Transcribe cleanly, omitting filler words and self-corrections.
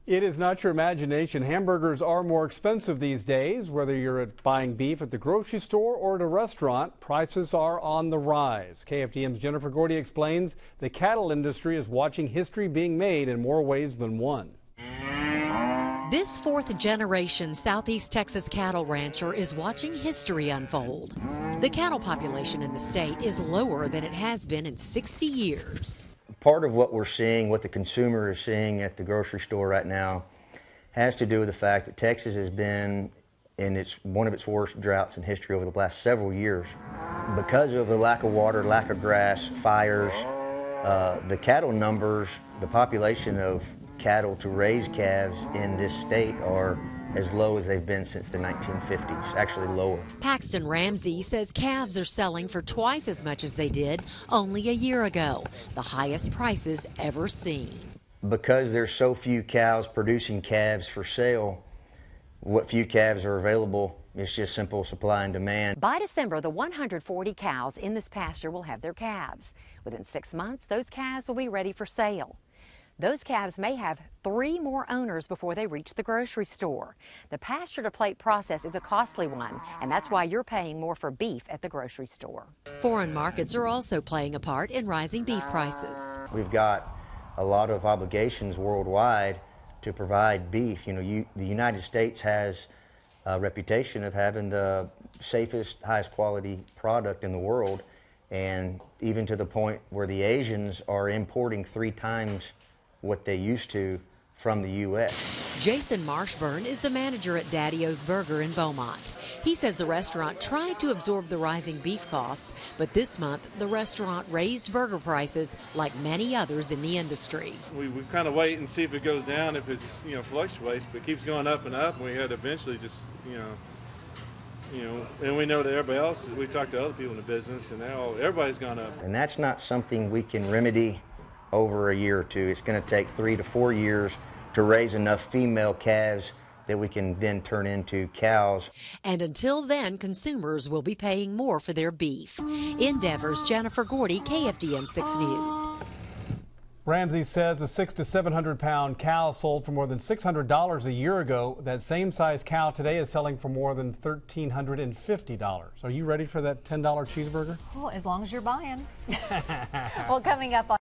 It is not your imagination. Hamburgers are more expensive these days. Whether you're buying beef at the grocery store or at a restaurant, prices are on the rise. KFDM's Jennifer Gordy explains the cattle industry is watching history being made in more ways than one. This fourth-generation Southeast Texas cattle rancher is watching history unfold. The cattle population in the state is lower than it has been in 60 years. Part of what we're seeing, what the consumer is seeing at the grocery store right now, has to do with the fact that Texas has been in one of its worst droughts in history over the last several years. Because of the lack of water, lack of grass, fires, the cattle numbers, the population of cattle to raise calves in this state are as low as they've been since the 1950s, actually lower. Paxton Ramsey says calves are selling for twice as much as they did only a year ago, the highest prices ever seen. Because there's so few cows producing calves for sale, what few calves are available, it's just simple supply and demand. By December, the 140 cows in this pasture will have their calves. Within 6 months, those calves will be ready for sale. Those calves may have 3 more owners before they reach the grocery store. The pasture-to-plate process is a costly one, and that's why you're paying more for beef at the grocery store. Foreign markets are also playing a part in rising beef prices. We've got a lot of obligations worldwide to provide beef. You know, the United States has a reputation of having the safest, highest quality product in the world, and even to the point where the Asians are importing 3 times what they used to from the U.S. Jason Marshburn is the manager at Daddy-O's Burger in Beaumont. He says the restaurant tried to absorb the rising beef costs, but this month the restaurant raised burger prices like many others in the industry. We kind of wait and see if it goes down, if it's, fluctuates, but it keeps going up and up, and we had to eventually just, and we know that everybody else, we talked to other people in the business, and everybody's gone up. And that's not something we can remedy over a year or two. It's going to take 3 to 4 years to raise enough female calves that we can then turn into cows. And until then, consumers will be paying more for their beef. In Devers, Jennifer Gordy, KFDM 6 News. Ramsey says a 600 to 700 pound cow sold for more than $600 a year ago. That same size cow today is selling for more than $1,350. Are you ready for that $10 cheeseburger? Well, as long as you're buying. Well, coming up on